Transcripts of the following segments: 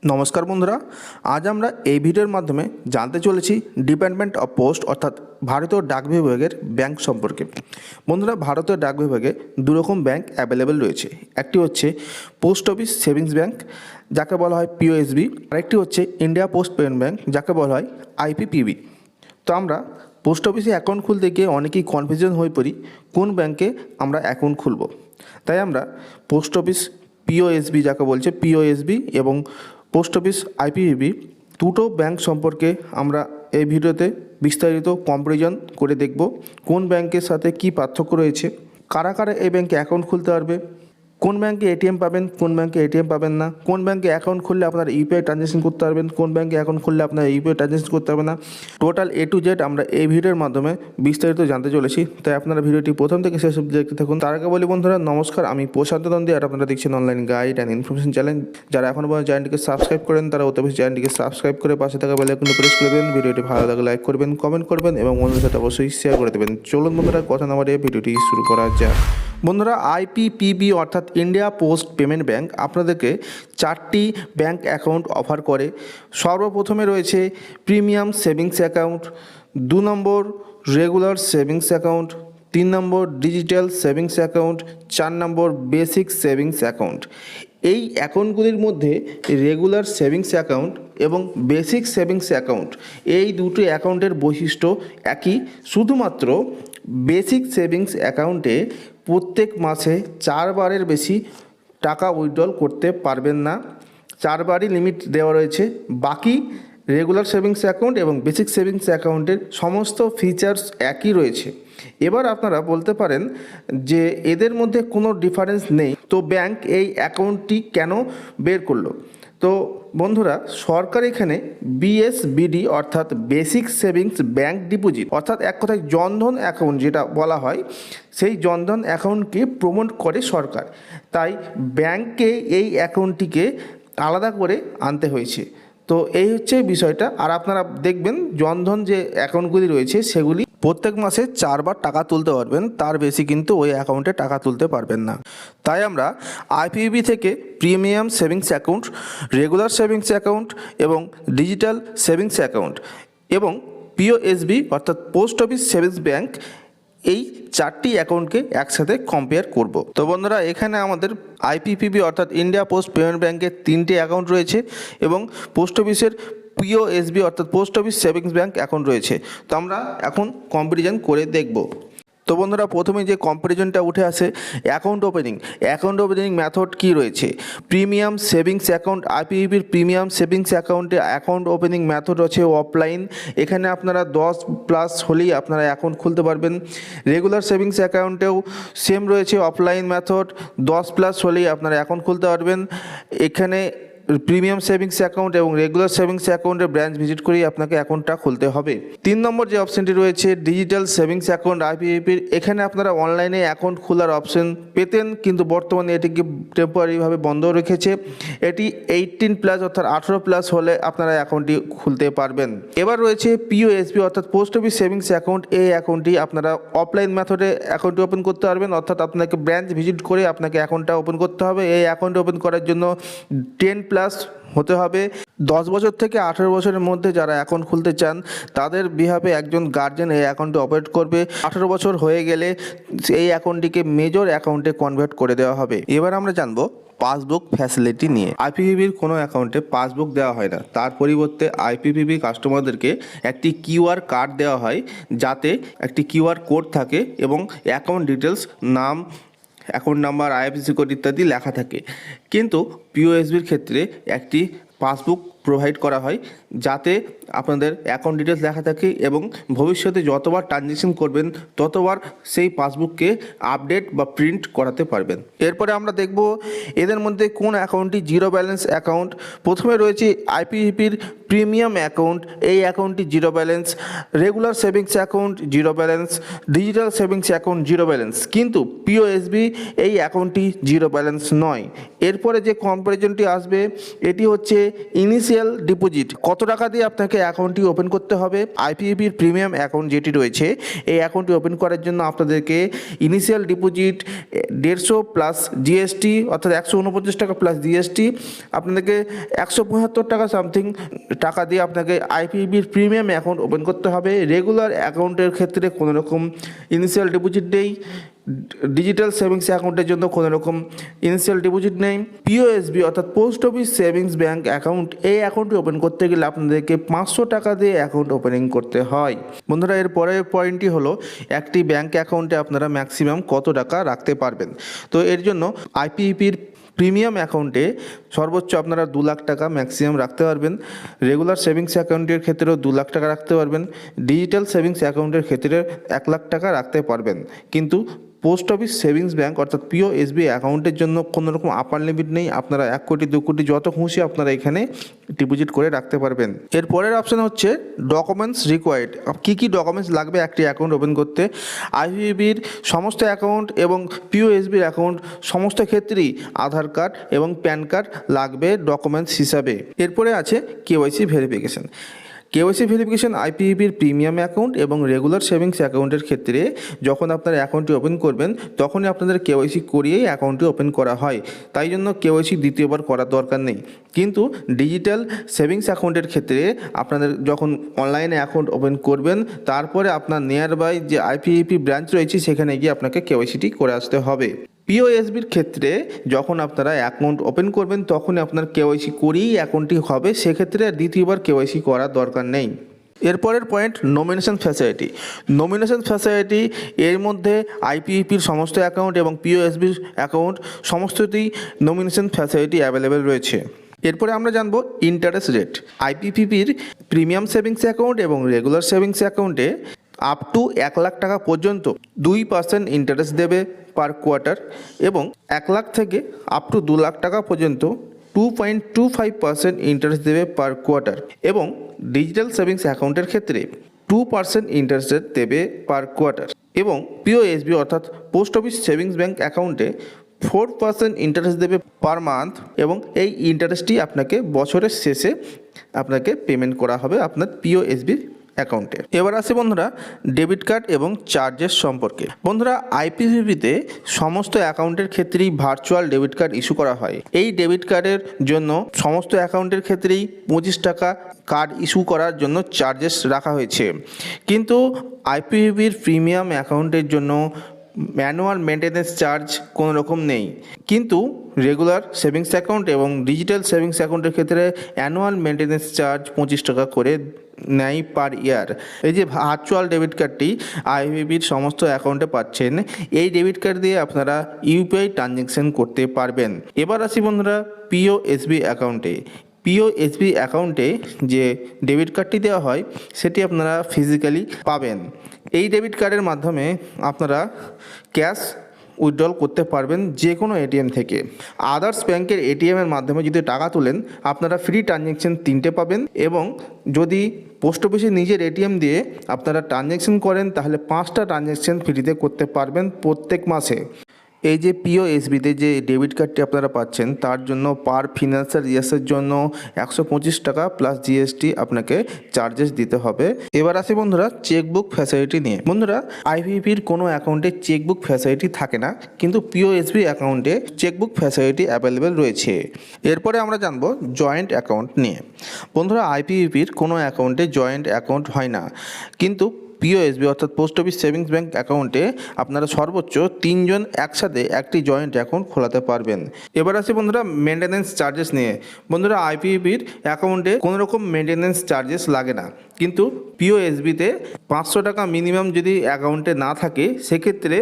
নমস্কার বন্ধুরা, আজ আমরা এই ভিডিওর মাধ্যমে জানতে চলেছি ডিপার্টমেন্ট অফ পোস্ট অর্থাৎ ভারতীয় ডাক বিভাগের ব্যাংক সম্পর্কে। বন্ধুরা, ভারতীয় ডাক বিভাগে দুরকম ব্যাংক অ্যাভেলেবেল রয়েছে। একটি হচ্ছে পোস্ট অফিস সেভিংস ব্যাংক, যাকে বলা হয় পিওএসবি, আরেকটি হচ্ছে ইন্ডিয়া পোস্ট পেমেন্ট ব্যাংক, যাকে বলা হয় আইপিপিবি। তো আমরা পোস্ট অফিসে অ্যাকাউন্ট খুলতে গিয়ে অনেকেই কনফিউশন হয়ে পড়ি কোন ব্যাংকে আমরা অ্যাকাউন্ট খুলব। তাই আমরা পোস্ট অফিস পিওএসবি, যাকে বলছে পিওএসবি, এবং পোস্ট অফিস আইপিপিবি দুটো ব্যাংক সম্পর্কে আমরা এই ভিডিওতে বিস্তারিত কম্পারিজন করে দেখব। কোন ব্যাংকের সাথে কি পার্থক্য রয়েছে, কারা কারা এই ব্যাংকে অ্যাকাউন্ট খুলতে পারবে, কোন ব্যাংকে এটিএম পাবেন, কোন ব্যাংকে এটিএম পাবেন না, কোন ব্যাংকে অ্যাকাউন্ট খুললে আপনারা ইউপিআই ট্রানজ্যাকশন করতে পারবেন, কোন ব্যাংকে অ্যাকাউন্ট খুললে আপনারা ইউপিআই ট্রানজ্যাকশন করতে পারবেন না। টোটাল A to Z আমরা এই ভিডিওর মাধ্যমে বিস্তারিত জানতে চলেছি। তাই আপনারা ভিডিওটি প্রথম থেকে শেষ অবধি দেখতে থাকুন। তার আগে বলি বন্ধুরা, নমস্কার, আমি প্রশান্ত নন্দী, আর আপনারা দেখছেন online guide and information channel. যারা এখনও পর্যন্ত চ্যানেলটিকে সাবস্ক্রাইব করেন তারা অতি অবশ্যই চ্যানেলটিকে সাবস্ক্রাইব করে পাশে থাকা বেল আইকনটি প্রেস করে দেবেন। ভিডিওটি ভালো লাগলে লাইক করবেন, কমেন্ট করবেন এবং বন্ধুদের সাথে অবশ্যই শেয়ার করে দেবেন। চলুন বন্ধুরা, কথা না বাড়িয়ে ভিডিওটি শুরু করা যাক। বন্ধুরা, আইপিপিবি অর্থাৎ ইন্ডিয়া পোস্ট পেমেন্ট ব্যাংক আপনাদেরকে 4টি ব্যাংক অ্যাকাউন্ট অফার করে। সর্বপ্রথমে রয়েছে প্রিমিয়াম সেভিংস অ্যাকাউন্ট, 2 নম্বর রেগুলার সেভিংস অ্যাকাউন্ট, 3 নম্বর ডিজিটাল সেভিংস অ্যাকাউন্ট, 4 নম্বর বেসিক সেভিংস অ্যাকাউন্ট। এই অ্যাকাউন্টগুলির মধ্যে রেগুলার সেভিংস অ্যাকাউন্ট এবং বেসিক সেভিংস অ্যাকাউন্ট, এই দুটি অ্যাকাউন্টের বৈশিষ্ট্য একই, শুধুমাত্র বেসিক সেভিংস অ্যাকাউন্টে প্রত্যেক মাসে 4 বারের বেশি টাকা উইথড্রল করতে পারবেন না। 4 বারই লিমিট দেওয়া রয়েছে। বাকি রেগুলার সেভিংস অ্যাকাউন্ট এবং বেসিক সেভিংস অ্যাকাউন্টের সমস্ত ফিচার্স একই রয়েছে। এবার আপনারা বলতে পারেন যে এদের মধ্যে কোনো ডিফারেন্স নেই, তো ব্যাংক এই অ্যাকাউন্টটি কেন বের করলো? তো বন্ধুরা, সরকার এখানে বিএসবিডি অর্থাৎ বেসিক সেভিংস ব্যাংক ডিপোজিট অর্থাৎ এক কথায় জনধন অ্যাকাউন্ট যেটা বলা হয়, সেই জনধন অ্যাকাউন্টকে প্রমোট করে সরকার। তাই ব্যাংকে এই অ্যাকাউন্টটিকে আলাদা করে আনতে হয়েছে। তো এই হচ্ছে বিষয়টা। আর আপনারা দেখবেন জনধন যে অ্যাকাউন্টগুলি রয়েছে সেগুলি প্রত্যেক মাসে 4 বার টাকা তুলতে পারবেন, তার বেশি কিন্তু ওই অ্যাকাউন্টে টাকা তুলতে পারবেন না। তাই আমরা আইপিবি থেকে premium savings account, regular savings account এবং ডিজিটাল সেভিংস অ্যাকাউন্ট এবং পিওএসবি অর্থাৎ পোস্ট অফিস সেভিংস ব্যাংক, এই 4টি অ্যাকাউন্টকে একসাথে কম্পেয়ার করব। তো বন্ধুরা, এখানে আমাদের আইপিপিবি অর্থাৎ ইন্ডিয়া পোস্ট পেমেন্ট ব্যাংকের 3টি অ্যাকাউন্ট রয়েছে এবং পোস্ট অফিসের পিওএসবি অর্থাৎ post office savings bank account রয়েছে। তো আমরা এখন কম্পারিজন করে দেখব। তো বন্ধুরা, প্রথমে যে কম্পারিজনটা উঠে আসে অ্যাকাউন্ট ওপেনিং মেথড কি রয়েছে। প্রিমিয়াম সেভিংস অ্যাকাউন্ট, আইপিপিবির প্রিমিয়াম সেভিংস অ্যাকাউন্টে অ্যাকাউন্ট ওপেনিং মেথড আছে অফলাইন। এখানে আপনারা 10+ হলেই আপনারা অ্যাকাউন্ট খুলতে পারবেন। রেগুলার সেভিংস অ্যাকাউন্টেও সেম রয়েছে অফলাইন মেথড, 10+ হলেই আপনারা অ্যাকাউন্ট খুলতে পারবেন। এখানে প্রিমিয়াম সেভিংস অ্যাকাউন্ট এবং রেগুলার সেভিংস অ্যাকাউন্টে ব্রাঞ্চ ভিজিট করেই আপনাকে অ্যাকাউন্টটা খুলতে হবে। 3 নম্বর যে অপশনটি রয়েছে ডিজিটাল সেভিংস অ্যাকাউন্ট আইপিপিবির, এখানে আপনারা অনলাইনে অ্যাকাউন্ট খোলার অপশন পেতেন, কিন্তু বর্তমানে এটিকে টেম্পোরারিভাবে বন্ধ রেখেছে। এটি 18+ অর্থাৎ 18+ হলে আপনারা অ্যাকাউন্টটি খুলতে পারবেন। এবার রয়েছে পিওএসবি অর্থাৎ পোস্ট অফিস সেভিংস অ্যাকাউন্ট। এই অ্যাকাউন্টটি আপনারা অফলাইন মেথডে অ্যাকাউন্টটি ওপেন করতে পারবেন, অর্থাৎ আপনাকে ব্রাঞ্চ ভিজিট করে আপনাকে অ্যাকাউন্টটা ওপেন করতে হবে। এই অ্যাকাউন্ট ওপেন করার জন্য 10+ হতে হবে। 10 বছর থেকে 18 বছরের মধ্যে যারা অ্যাকাউন্ট খুলতে চান তাদের বিহাফে একজন গার্জেন এই অ্যাকাউন্টটি অপারেট করবে। 18 বছর হয়ে গেলে এই অ্যাকাউন্টটিকে মেজর অ্যাকাউন্টে কনভার্ট করে দেওয়া হবে। এবার আমরা জানবো পাসবুক ফ্যাসিলিটি নিয়ে। আইপিপিবির কোনো অ্যাকাউন্টে পাসবুক দেওয়া হয় না, তার পরিবর্তে আইপিপিবি কাস্টমারদেরকে একটি কিউআর কার্ড দেওয়া হয়, যাতে একটি কিউআর কোড থাকে এবং অ্যাকাউন্ট ডিটেলস, নাম, অ্যাকাউন্ট নাম্বার, আইএফএসসি কোড ইত্যাদি লেখা থাকে। কিন্তু পিওএসবির ক্ষেত্রে একটি পাসবুক প্রোভাইড করা হয়, যাতে আপনাদের অ্যাকাউন্ট ডিটেলস লেখা থাকে এবং ভবিষ্যতে যতবার ট্রানজ্যাকশন করবেন ততবার সেই পাসবুককে আপডেট বা প্রিন্ট করাতে পারবেন। এরপরে আমরা দেখব এদের মধ্যে কোন অ্যাকাউন্টটি জিরো ব্যালেন্স অ্যাকাউন্ট। প্রথমে রয়েছে আইপিপিবির প্রিমিয়াম অ্যাকাউন্ট, এই অ্যাকাউন্টটি zero balance. Regular savings account zero balance, digital savings account zero balance, কিন্তু পিওএসবি এই অ্যাকাউন্টটি জিরো ব্যালেন্স নয়। এরপরে যে কম্পারিজনটি আসবে এটি হচ্ছে ইনিশিয়াল ইনিশিয়াল ডিপোজিট কত টাকা দিয়ে আপনাকে অ্যাকাউন্টটি ওপেন করতে হবে। আইপিএবির প্রিমিয়াম অ্যাকাউন্ট যেটি রয়েছে এই অ্যাকাউন্টটি ওপেন করার জন্য আপনাদেরকে ইনিশিয়াল ডিপোজিট 150 প্লাস জিএসটি অর্থাৎ 149 টাকা প্লাস জিএসটি আপনাদেরকে 175 টাকা সামথিং টাকা দিয়ে আপনাকে আইপিএবির প্রিমিয়াম অ্যাকাউন্ট ওপেন করতে হবে। রেগুলার অ্যাকাউন্টের ক্ষেত্রে কোনো রকম ইনিশিয়াল ডিপোজিট নেই, ডিজিটাল সেভিংস অ্যাকাউন্টের জন্য কোনো রকম ইনিশিয়াল ডিপোজিট নেই। পিওএসবি অর্থাৎ post office savings bank account এই অ্যাকাউন্টটি ওপেন করতে গেলে আপনাদেরকে 500 টাকা দিয়ে অ্যাকাউন্ট ওপেনিং করতে হয়। বন্ধুরা এর পরের পয়েন্টটি হলো একটি ব্যাঙ্ক অ্যাকাউন্টে আপনারা ম্যাক্সিমাম কত টাকা রাখতে পারবেন। তো এর জন্য আইপিএবির প্রিমিয়াম অ্যাকাউন্টে সর্বোচ্চ আপনারা 2 লাখ টাকা ম্যাক্সিমাম রাখতে পারবেন। রেগুলার সেভিংস অ্যাকাউন্টের ক্ষেত্রেও 2 লাখ টাকা রাখতে পারবেন। ডিজিটাল সেভিংস অ্যাকাউন্টের ক্ষেত্রে 1 লাখ টাকা রাখতে পারবেন। কিন্তু পোস্ট অফিস সেভিংস ব্যাঙ্ক অর্থাৎ পিওএসবি অ্যাকাউন্টের জন্য কোনো রকম আপার লিমিট নেই। আপনারা 1 কোটি 2 কোটি যত খুশি আপনারা এখানে ডিপোজিট করে রাখতে পারবেন। এর পরের অপশান হচ্ছে ডকুমেন্টস রিকোয়ার্ড। কী কী ডকুমেন্টস লাগবে একটি অ্যাকাউন্ট ওপেন করতে। আইপিএবির সমস্ত অ্যাকাউন্ট এবং পিওএসবির অ্যাকাউন্ট সমস্ত ক্ষেত্রেই আধার কার্ড এবং প্যান কার্ড লাগবে ডকুমেন্টস হিসাবে। এরপরে আছে কেওয়াইসি ভেরিফিকেশন। কেওয়াইসি ভেরিফিকেশন আইপিএবির প্রিমিয়াম অ্যাকাউন্ট এবং রেগুলার সেভিংস অ্যাকাউন্টের ক্ষেত্রে যখন আপনারা অ্যাকাউন্টটি ওপেন করবেন তখনই আপনাদের কেওয়াইসি করিয়েই অ্যাকাউন্টটি ওপেন করা হয়। তাই জন্য কেওয়াইসি দ্বিতীয়বার করার দরকার নেই। কিন্তু ডিজিটাল সেভিংস অ্যাকাউন্টের ক্ষেত্রে আপনাদের যখন অনলাইনে অ্যাকাউন্ট ওপেন করবেন তারপরে আপনার নিয়ার বাই যে আইপিএবি ব্রাঞ্চ রয়েছে সেখানে গিয়ে আপনাকে কেওয়াইসিটি করে আসতে হবে। পিওএসবির ক্ষেত্রে যখন আপনারা অ্যাকাউন্ট ওপেন করবেন তখনই আপনার কেওয়াইসি করেই অ্যাকাউন্টটি হবে, সেক্ষেত্রে আর দ্বিতীয়বার কেওয়াইসি করার দরকার নেই। এরপরের point nomination facility. Nomination facility এর মধ্যে আইপিএবির সমস্ত অ্যাকাউন্ট এবং পিওএসবির অ্যাকাউন্ট সমস্ততেই নমিনেশন ফ্যাসিলিটি অ্যাভেলেবেল রয়েছে। এরপরে আমরা জানবো ইন্টারেস্ট রেট। আইপিএবির প্রিমিয়াম সেভিংস অ্যাকাউন্ট এবং রেগুলার সেভিংস অ্যাকাউন্টে আপ টু 1 লাখ টাকা পর্যন্ত 2% ইন্টারেস্ট দেবে পার কোয়ার্টার এবং 1 লাখ থেকে আপ টু 2 লাখ টাকা পর্যন্ত 2.25% ইন্টারেস্ট দেবে পার কোয়ার্টার এবং ডিজিটাল সেভিংস অ্যাকাউন্টের ক্ষেত্রে 2% ইন্টারেস্ট দেবে পার কোয়ার্টার এবং পিওএসবি অর্থাৎ পোস্ট অফিস সেভিংস ব্যাঙ্ক অ্যাকাউন্টে 4% ইন্টারেস্ট দেবে পার মান্থ এবং এই ইন্টারেস্টটি আপনাকে বছরের শেষে আপনাকে পেমেন্ট করা হবে আপনার পিওএসবি অ্যাকাউন্টে। এবার আসি বন্ধুরা ডেবিট কার্ড এবং চার্জেস সম্পর্কে। বন্ধুরা আইপিএবিতে সমস্ত অ্যাকাউন্টের ক্ষেত্রেই ভার্চুয়াল ডেবিট কার্ড ইস্যু করা হয়। এই ডেবিট কার্ডের জন্য সমস্ত অ্যাকাউন্টের ক্ষেত্রেই 25 টাকা কার্ড ইস্যু করার জন্য চার্জেস রাখা হয়েছে। কিন্তু আইপিএবির প্রিমিয়াম অ্যাকাউন্টের জন্য ম্যানুয়াল মেনটেন্যান্স চার্জ কোনো রকম নেই। কিন্তু রেগুলার সেভিংস অ্যাকাউন্ট এবং ডিজিটাল সেভিংস অ্যাকাউন্টের ক্ষেত্রে অ্যানুয়াল মেনটেন্যান্স চার্জ 25 টাকা করে নেয় পার ইয়ার। এই যে ভার্চুয়াল ডেবিট কার্ডটি আইপিএবির সমস্ত অ্যাকাউন্টে পাচ্ছেন, এই ডেবিট কার্ড দিয়ে আপনারা ইউপিআই ট্রানজ্যাকশন করতে পারবেন। এবার আসি বন্ধুরা পিওএসবি অ্যাকাউন্টে। পিওএসবি অ্যাকাউন্টে যে ডেবিট কার্ডটি দেওয়া হয় সেটি আপনারা ফিজিক্যালি পাবেন। এই ডেবিট কার্ডের মাধ্যমে আপনারা ক্যাশ উইথড্রল করতে পারবেন যে কোনো এটিএম থেকে। আদার্স ব্যাংকের এটিএমের মাধ্যমে যদি টাকা তোলেন আপনারা ফ্রি ট্রানজ্যাকশন 3টে পাবেন এবং যদি পোস্ট অফিসে নিজের এটিএম দিয়ে আপনারা ট্রানজ্যাকশন করেন তাহলে 5টা ট্রানজ্যাকশন ফ্রিতে করতে পারবেন প্রত্যেক মাসে। এই যে পিওএসবিতে যে ডেবিট কার্ডটি আপনারা পাচ্ছেন তার জন্য পার ফিনান্সিয়াল ইয়ার্সের জন্য 125 টাকা প্লাস জিএসটি আপনাকে চার্জেস দিতে হবে। এবার আসি বন্ধুরা চেকবুক ফ্যাসিলিটি নিয়ে। বন্ধুরা আইপিএবির কোনো অ্যাকাউন্টে চেকবুক ফ্যাসিলিটি থাকে না, কিন্তু পিওএসবি অ্যাকাউন্টে চেকবুক ফ্যাসিলিটি অ্যাভেলেবেল রয়েছে। এরপরে আমরা জানবো জয়েন্ট অ্যাকাউন্ট নিয়ে। বন্ধুরা আইপিএবির কোনো অ্যাকাউন্টে জয়েন্ট অ্যাকাউন্ট হয় না, কিন্তু পিওএসবি অর্থাৎ পোস্ট অফিস সেভিংস ব্যাঙ্ক অ্যাকাউন্টে আপনারা সর্বোচ্চ 3 জন একসাথে একটি জয়েন্ট অ্যাকাউন্ট খোলাতে পারবেন। এবার আসি বন্ধুরা মেনটেন্যান্স চার্জেস নিয়ে। বন্ধুরা আইপিএবির অ্যাকাউন্টে কোনো রকম মেনটেন্যান্স চার্জেস লাগে না, কিন্তু পিওএসবিতে 500 টাকা মিনিমাম যদি অ্যাকাউন্টে না থাকে সেক্ষেত্রে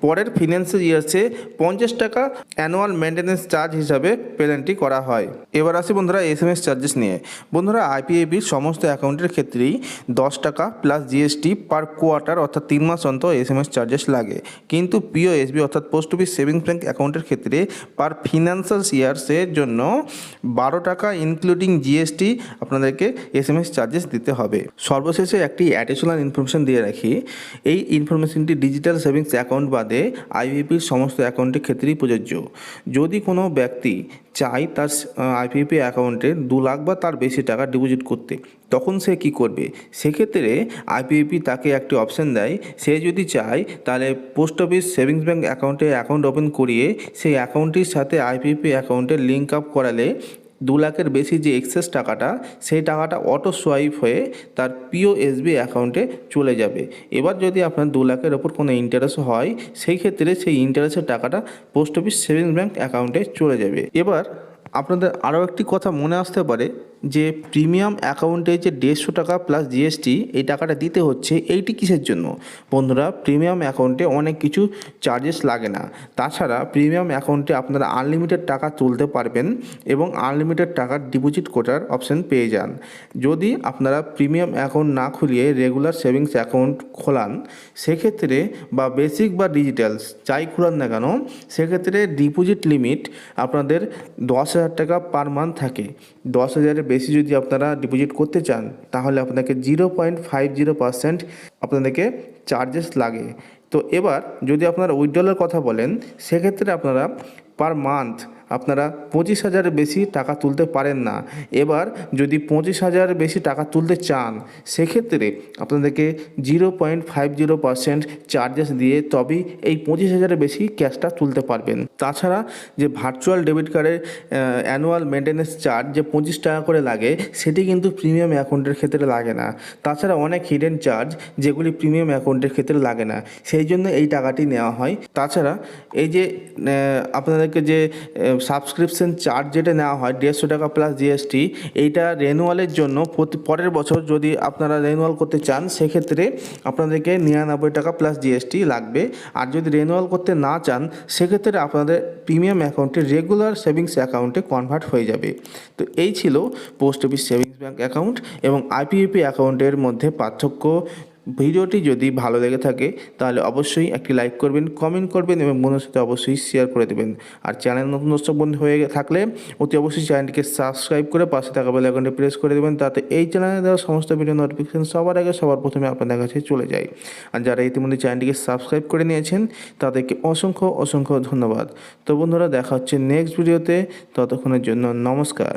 পরের ফিনান্সিয়াল ইয়ার্সে 50 টাকা অ্যানুয়াল মেনটেন্যান্স চার্জ হিসাবে পেনাল্টি করা হয়। এবার আসি বন্ধুরা এসএমএস চার্জেস নিয়ে। বন্ধুরা আইপিএবির সমস্ত অ্যাকাউন্টের ক্ষেত্রেই 10 টাকা প্লাস জিএসটি পার কোয়ার্টার অর্থাৎ 3 মাস অন্তর SMS চার্জেস লাগে। কিন্তু POSB অর্থাৎ পোস্ট অফিস সেভিংস ব্যাঙ্ক অ্যাকাউন্টের ক্ষেত্রে পার ফিনান্সিয়াল ইয়ার্সের জন্য 12 টাকা ইনক্লুডিং GST আপনাদেরকে SMS চার্জেস দিতে হবে। সর্বশেষে একটি অ্যাডিশনাল ইনফরমেশন দিয়ে রাখি, এই ইনফরমেশনটি ডিজিটাল সেভিংস অ্যাকাউন্ট বাদে IPPর সমস্ত অ্যাকাউন্টের ক্ষেত্রেই প্রযোজ্য। যদি কোনো ব্যক্তি চায় তার IPP অ্যাকাউন্টে 2 লাখ বা তার বেশি টাকা ডিপোজিট করতে, তখন সে কি করবে? সেক্ষেত্রে IPP তাকে একটি অপশান দেয়, সে যদি চায় তাহলে post office savings bank account open করিয়ে সেই অ্যাকাউন্টটির সাথে IPP অ্যাকাউন্টে লিঙ্ক আপ করালে 2 লাখের বেশি যে এক্সেস টাকাটা, সেই টাকাটা অটো সোয়াইপ হয়ে তার POSB অ্যাকাউন্টে চলে যাবে। এবার যদি আপনার 2 লাখের ওপর কোনো ইন্টারেস্ট হয়, সেই ক্ষেত্রে সেই ইন্টারেস্টের টাকাটা পোস্ট অফিস সেভিংস ব্যাঙ্ক অ্যাকাউন্টে চলে যাবে। এবার আপনাদের আরও একটি কথা মনে আসতে পারে যে প্রিমিয়াম অ্যাকাউন্টে যে 150 টাকা প্লাস GST এই টাকাটা দিতে হচ্ছে, এইটি কিসের জন্য? বন্ধুরা, প্রিমিয়াম অ্যাকাউন্টে অনেক কিছু চার্জেস লাগে না। তাছাড়া প্রিমিয়াম অ্যাকাউন্টে আপনারা আনলিমিটেড টাকা তুলতে পারবেন এবং আনলিমিটেড টাকা ডিপোজিট করার অপশান পেয়ে যান। যদি আপনারা প্রিমিয়াম অ্যাকাউন্ট না খুলিয়ে রেগুলার সেভিংস অ্যাকাউন্ট খোলান, সেক্ষেত্রে বা বেসিক বা ডিজিটালস যাই খোলান না কেন, সেক্ষেত্রে ডিপোজিট লিমিট আপনাদের 10,000 টাকা পার মান্থ থাকে। 10,000-এর বেশি যদি আপনারা ডিপোজিট করতে চান, তাহলে আপনাকে 0.50% আপনাদেরকে চার্জেস লাগে। তো এবার যদি আপনারা উইথড্রলের কথা বলেন, সেক্ষেত্রে আপনারা পার মান্থ আপনারা 25,000-এর বেশি টাকা তুলতে পারেন না। এবার যদি 25,000-এর বেশি টাকা তুলতে চান, সেক্ষেত্রে আপনাদেরকে 0.50% চার্জেস দিয়ে তবেই এই 25,000-এর বেশি ক্যাশটা তুলতে পারবেন। তাছাড়া যে ভার্চুয়াল ডেবিট কার্ডের অ্যানুয়াল মেনটেন্যান্স চার্জ যে 25 টাকা করে লাগে, সেটি কিন্তু প্রিমিয়াম অ্যাকাউন্টের ক্ষেত্রে লাগে না। তাছাড়া অনেক হিডেন চার্জ যেগুলি প্রিমিয়াম অ্যাকাউন্টের ক্ষেত্রে লাগে না, সেই জন্য এই টাকাটি নেওয়া হয়। তাছাড়া এই যে আপনাদেরকে যে সাবস্ক্রিপশন চার্জ যেটা নেওয়া হয় 150 টাকা প্লাস GST, এইটা রেনুয়ালের জন্য পরের বছর যদি আপনারা রেনুয়াল করতে চান, সেক্ষেত্রে আপনাদেরকে 99 টাকা প্লাস GST লাগবে। আর যদি রেনুয়াল করতে না চান, সেক্ষেত্রে আপনাদের প্রিমিয়াম অ্যাকাউন্টে রেগুলার সেভিংস অ্যাকাউন্টে কনভার্ট হয়ে যাবে। তো এই ছিল post office savings bank account এবং IPP অ্যাকাউন্টের মধ্যে পার্থক্য। ভিডিওটি যদি ভালো লেগে থাকে তাহলে অবশ্যই একটি লাইক করবেন, কমেন্ট করবেন এবং বন্ধুদের সাথে অবশ্যই শেয়ার করে দেবেন। আর চ্যানেল নতুন দর্শক বন্ধু হয়ে থাকলে অতি অবশ্যই চ্যানেলটিকে সাবস্ক্রাইব করে পাশে থাকা বেল আইকনটি প্রেস করে দেবেন, তাতে এই চ্যানেলে দেওয়া সমস্ত ভিডিও নোটিফিকেশন সবার আগে সবার প্রথমে আপনাদের কাছে চলে যায়। আর যারা ইতিমধ্যে চ্যানেলটিকে সাবস্ক্রাইব করে নিয়েছেন, তাদেরকে অসংখ্য ধন্যবাদ। তো বন্ধুরা, দেখা হচ্ছে নেক্সট ভিডিওতে। ততক্ষণের জন্য নমস্কার।